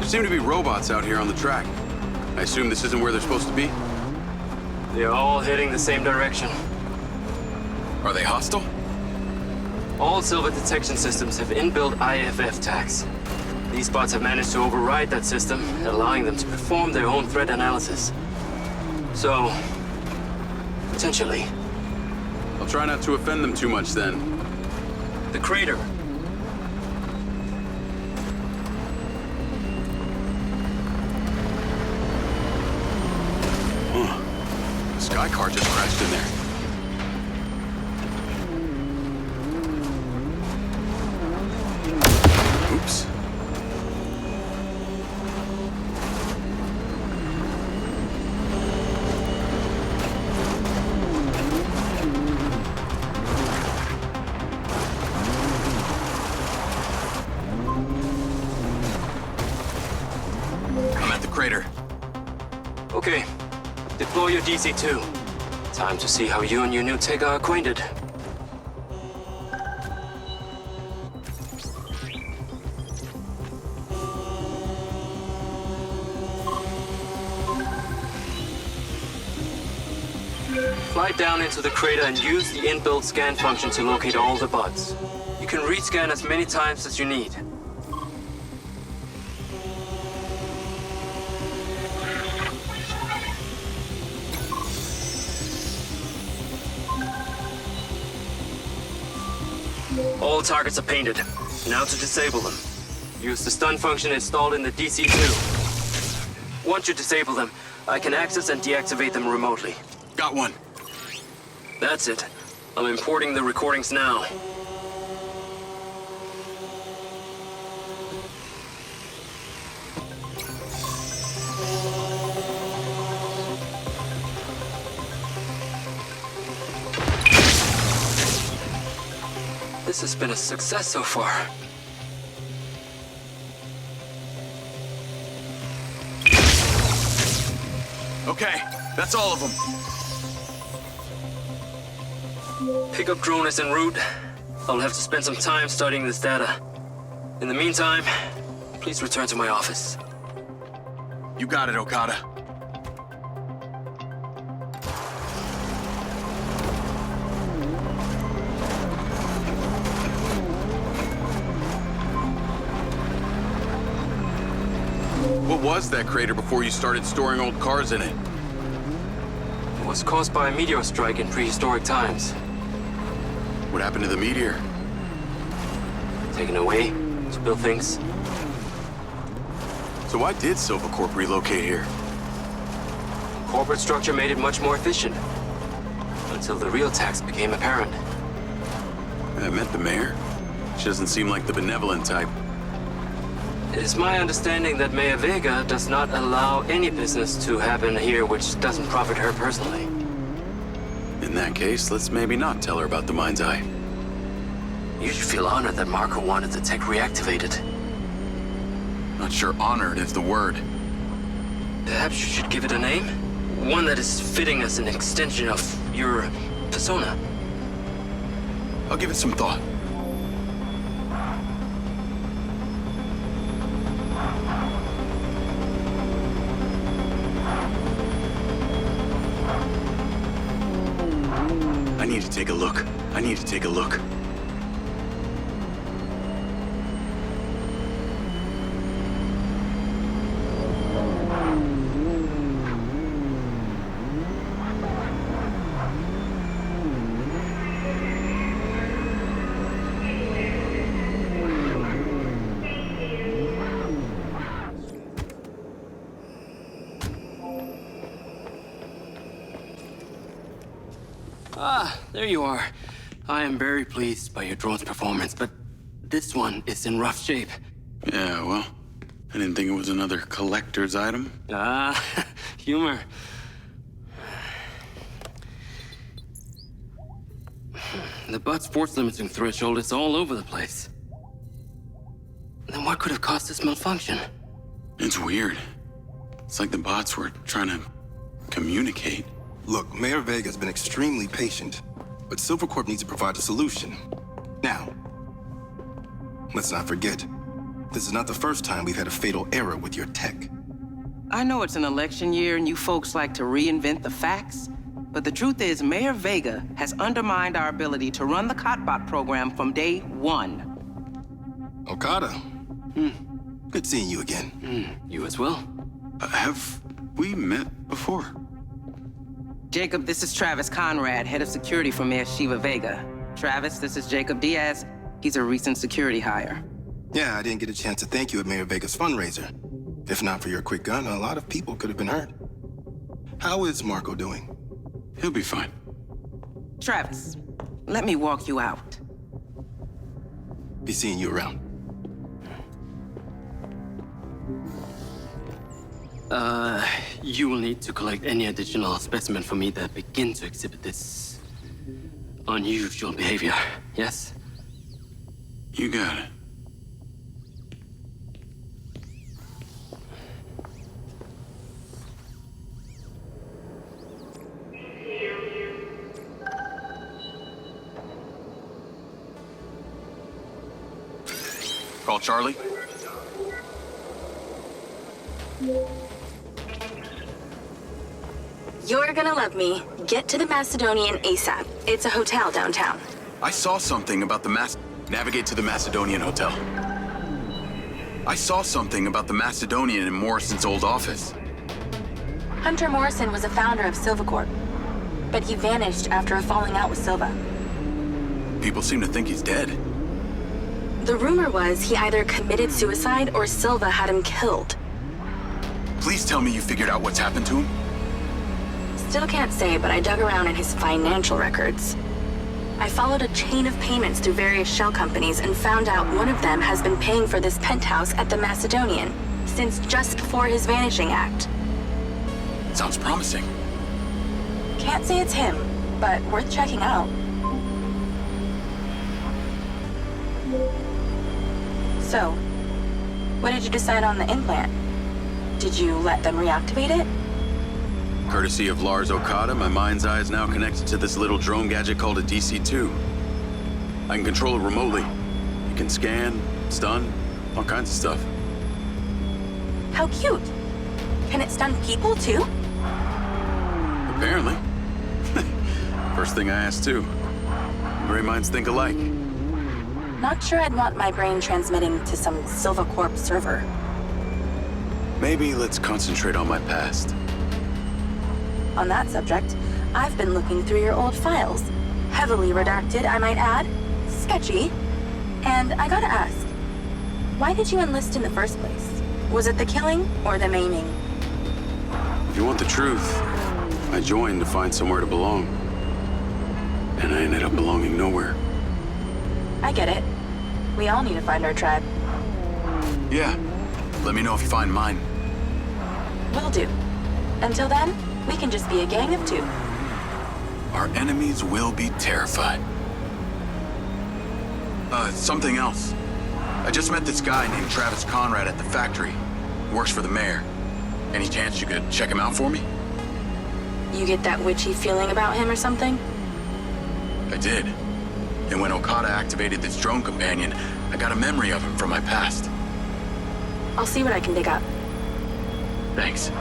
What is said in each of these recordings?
seem to be robots out here on the track. I assume this isn't where they're supposed to be? They're all heading the same direction. Are they hostile? All silver detection systems have inbuilt IFF tags. These bots have managed to override that system, allowing them to perform their own threat analysis. So, potentially. I'll try not to offend them too much then. The crater. The sky car just crashed in there. Oops. I'm at the crater. Okay. Deploy your DC-2. Time to see how you and your new tech are acquainted. Fly down into the crater and use the inbuilt scan function to locate all the bots. You can rescan as many times as you need. All targets are painted. Now to disable them. Use the stun function installed in the DC-2. Once you disable them, I can access and deactivate them remotely. Got one. That's it. I'm importing the recordings now. This has been a success so far. Okay, that's all of them. Pickup drone is en route. I'll have to spend some time studying this data. In the meantime, please return to my office. You got it, Okada. What was that crater before you started storing old cars in it? It was caused by a meteor strike in prehistoric times. What happened to the meteor? Taken away to build things. So why did Silvercorp relocate here? Corporate structure made it much more efficient. Until the real tax became apparent. I met the mayor. She doesn't seem like the benevolent type. It is my understanding that Mayor Vega does not allow any business to happen here which doesn't profit her personally. In that case, let's maybe not tell her about the MindsEye. You should feel honored that Marco wanted the tech reactivated. Not sure honored is the word. Perhaps you should give it a name? One that is fitting as an extension of your persona. I'll give it some thought. I need to take a look. I need to take a look. Ah, there you are. I am very pleased by your drone's performance, but this one is in rough shape. Yeah, well, I didn't think it was another collector's item. Ah, humor. The bot's force limiting threshold is all over the place. Then what could have caused this malfunction? It's weird. It's like the bots were trying to communicate. Look, Mayor Vega's been extremely patient, but Silvercorp needs to provide a solution. Now, let's not forget, This is not the first time we've had a fatal error with your tech. I know it's an election year and you folks like to reinvent the facts, but the truth is Mayor Vega has undermined our ability to run the Cotbot program from day one. Okada. Good seeing you again. You as well. Have we met before? Jacob, this is Travis Conrad, head of security for Mayor Shiva Vega. Travis, this is Jacob Diaz. He's a recent security hire. Yeah, I didn't get a chance to thank you at Mayor Vega's fundraiser. If not for your quick gun, a lot of people could have been hurt. How is Marco doing? He'll be fine. Travis, let me walk you out. Be seeing you around. You will need to collect any additional specimen for me that begin to exhibit this unusual behavior, yes? You got it. Call Charlie. You're gonna love me. Get to the Macedonian ASAP. It's a hotel downtown. I saw something about the Navigate to the Macedonian Hotel. I saw something about the Macedonian in Morrison's old office. Hunter Morrison was a founder of Silva Corp, but he vanished after a falling out with Silva. People seem to think he's dead. The rumor was he either committed suicide or Silva had him killed. Please tell me you figured out what's happened to him. Still can't say, but I dug around in his financial records. I followed a chain of payments through various shell companies and found out one of them has been paying for this penthouse at the Macedonian since just before his vanishing act. Sounds promising. Can't say it's him, but worth checking out. So, what did you decide on the implant? Did you let them reactivate it? Courtesy of Lars Okada, my MindsEye is now connected to this little drone gadget called a DC-2. I can control it remotely. It can scan, stun, all kinds of stuff. How cute. Can it stun people too? Apparently. First thing I asked too. Brain minds think alike. Not sure I'd want my brain transmitting to some Silva Corp server. Maybe let's concentrate on my past. On that subject, I've been looking through your old files. Heavily redacted, I might add. Sketchy. And I gotta ask, why did you enlist in the first place? Was it the killing or the maiming? If you want the truth, I joined to find somewhere to belong. And I ended up belonging nowhere. I get it. We all need to find our tribe. Yeah. Let me know if you find mine. Will do. Until then, we can just be a gang of two. Our enemies will be terrified. Something else. I just met this guy named Travis Conrad at the factory. He works for the mayor. Any chance you could check him out for me? You get that witchy feeling about him or something? I did. And when Okada activated this drone companion, I got a memory of him from my past. I'll see what I can dig up. Thanks.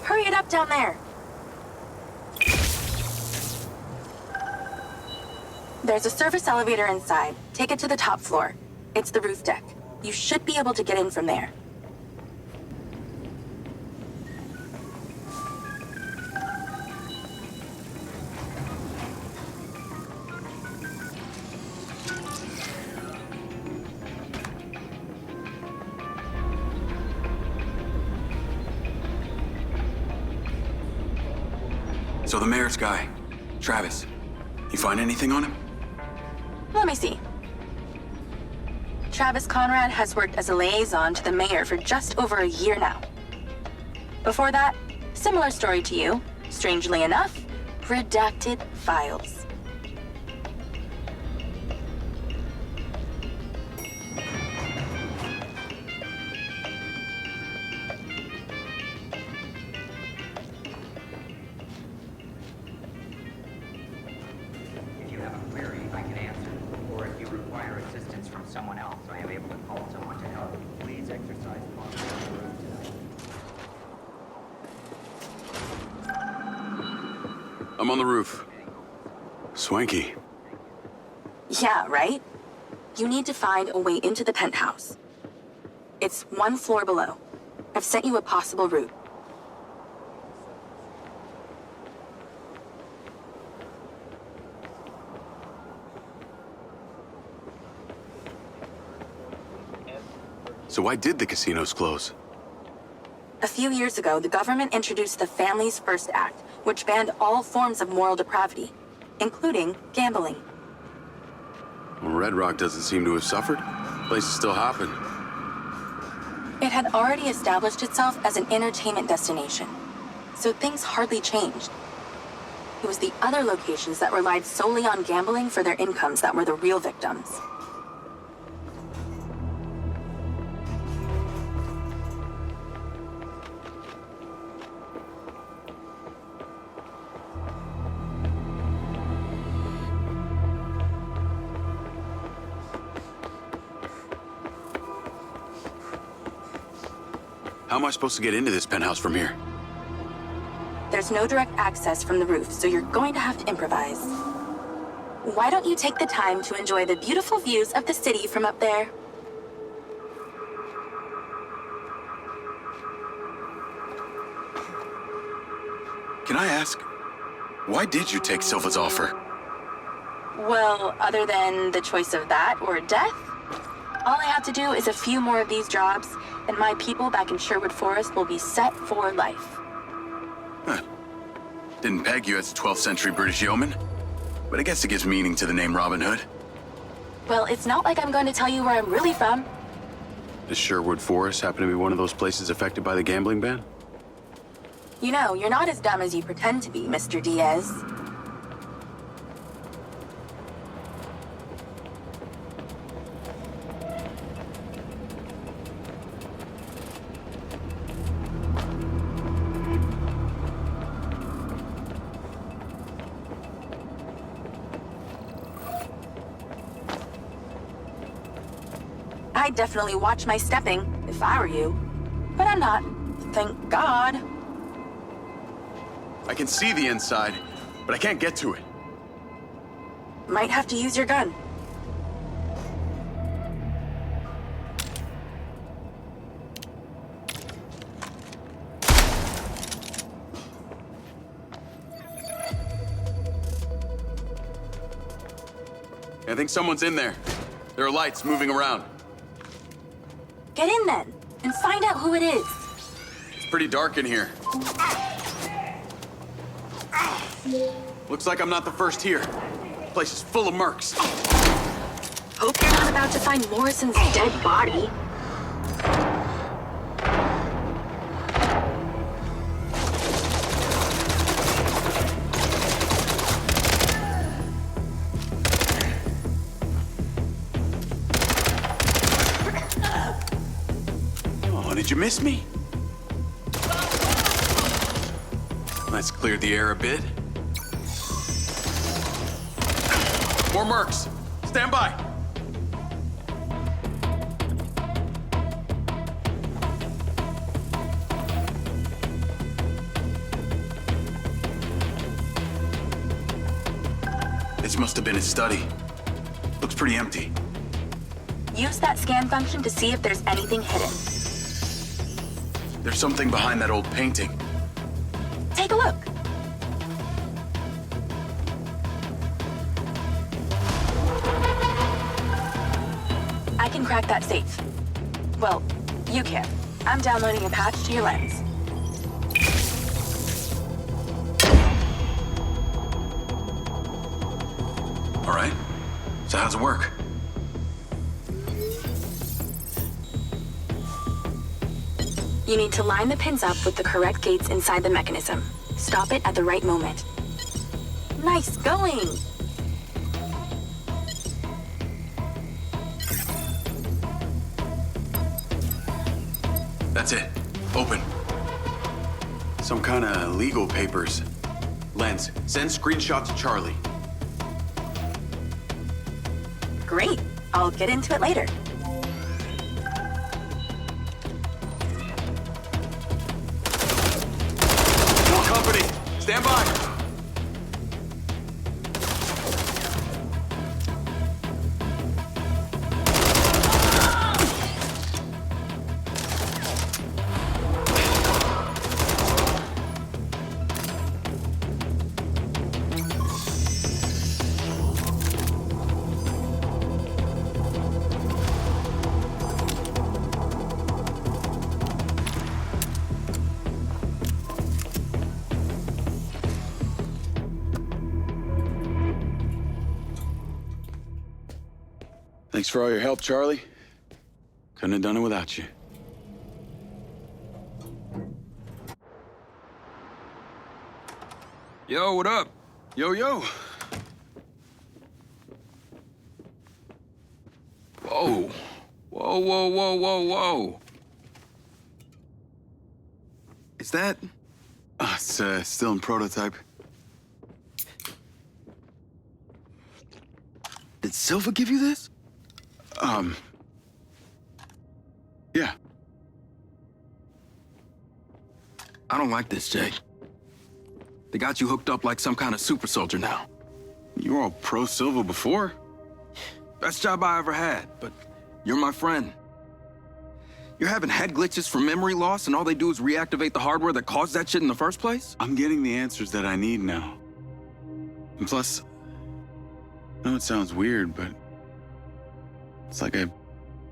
Hurry it up down there. There's a service elevator inside. Take it to the top floor. It's the roof deck. You should be able to get in from there. So the mayor's guy, Travis, you find anything on him? Let me see. Travis Conrad has worked as a liaison to the mayor for just over a year now. Before that, similar story to you. Strangely enough, redacted files. If you have a query, I can answer. Or if you require assistance from someone else, I am able to call someone to help. Please exercise caution on the road tonight. I'm on the roof. Swanky. Yeah, right? You need to find a way into the penthouse. It's one floor below. I've sent you a possible route. So why did the casinos close? A few years ago, the government introduced the Family's First Act, which banned all forms of moral depravity, including gambling. Well, Redrock doesn't seem to have suffered. Place is still hopping. It had already established itself as an entertainment destination, so things hardly changed. It was the other locations that relied solely on gambling for their incomes that were the real victims. How am I supposed to get into this penthouse from here? There's no direct access from the roof, so you're going to have to improvise. Why don't you take the time to enjoy the beautiful views of the city from up there? Can I ask, why did you take Silva's offer? Well, other than the choice of that or death, all I have to do is a few more of these jobs, and my people back in Sherwood Forest will be set for life. Huh. Didn't peg you as a 12th century British yeoman, but I guess it gives meaning to the name Robin Hood. Well, it's not like I'm going to tell you where I'm really from. Does Sherwood Forest happen to be one of those places affected by the gambling ban? You know, you're not as dumb as you pretend to be, Mr. Diaz. I'd definitely watch my stepping, if I were you. But I'm not. Thank God. I can see the inside, but I can't get to it. Might have to use your gun. I think someone's in there. There are lights moving around. Get in then, and find out who it is. It's pretty dark in here. Looks like I'm not the first here. The place is full of mercs. Hope you're not about to find Morrison's dead body. Oh, did you miss me? Let's clear the air a bit. More mercs. Stand by. This must have been his study. Looks pretty empty. Use that scan function to see if there's anything hidden. There's something behind that old painting. Take a look. I can crack that safe. Well, you can. I'm downloading a patch to your lens. All right. So how's it work? You need to line the pins up with the correct gates inside the mechanism. Stop it at the right moment. Nice going! That's it. Open. Some kind of legal papers. Lens, send screenshot to Charlie. Great. I'll get into it later. More company. Stand by. Thanks for all your help, Charlie. Couldn't have done it without you. Yo, what up? Yo, yo. Whoa. Whoa, whoa, whoa, whoa, whoa. Is that... It's still in prototype. Did Silva give you this? Yeah. I don't like this, Jake. They got you hooked up like some kind of super soldier now. You were all pro-Silva before. Best job I ever had, but you're my friend. You're having head glitches from memory loss, and all they do is reactivate the hardware that caused that shit in the first place? I'm getting the answers that I need now. And plus, I know it sounds weird, but it's like I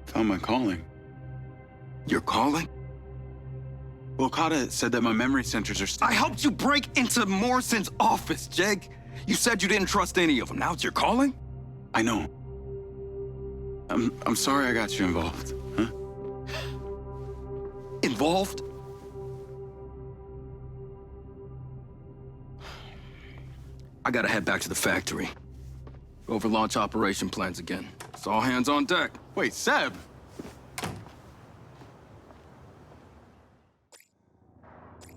found my calling. Your calling? Well, Okada said that my memory centers are still... I helped you break into Morrison's office, Jake. You said you didn't trust any of them. Now it's your calling? I know. I'm sorry I got you involved, huh? Involved? I gotta head back to the factory. Go over launch operation plans again. It's all hands on deck. Wait, Seb!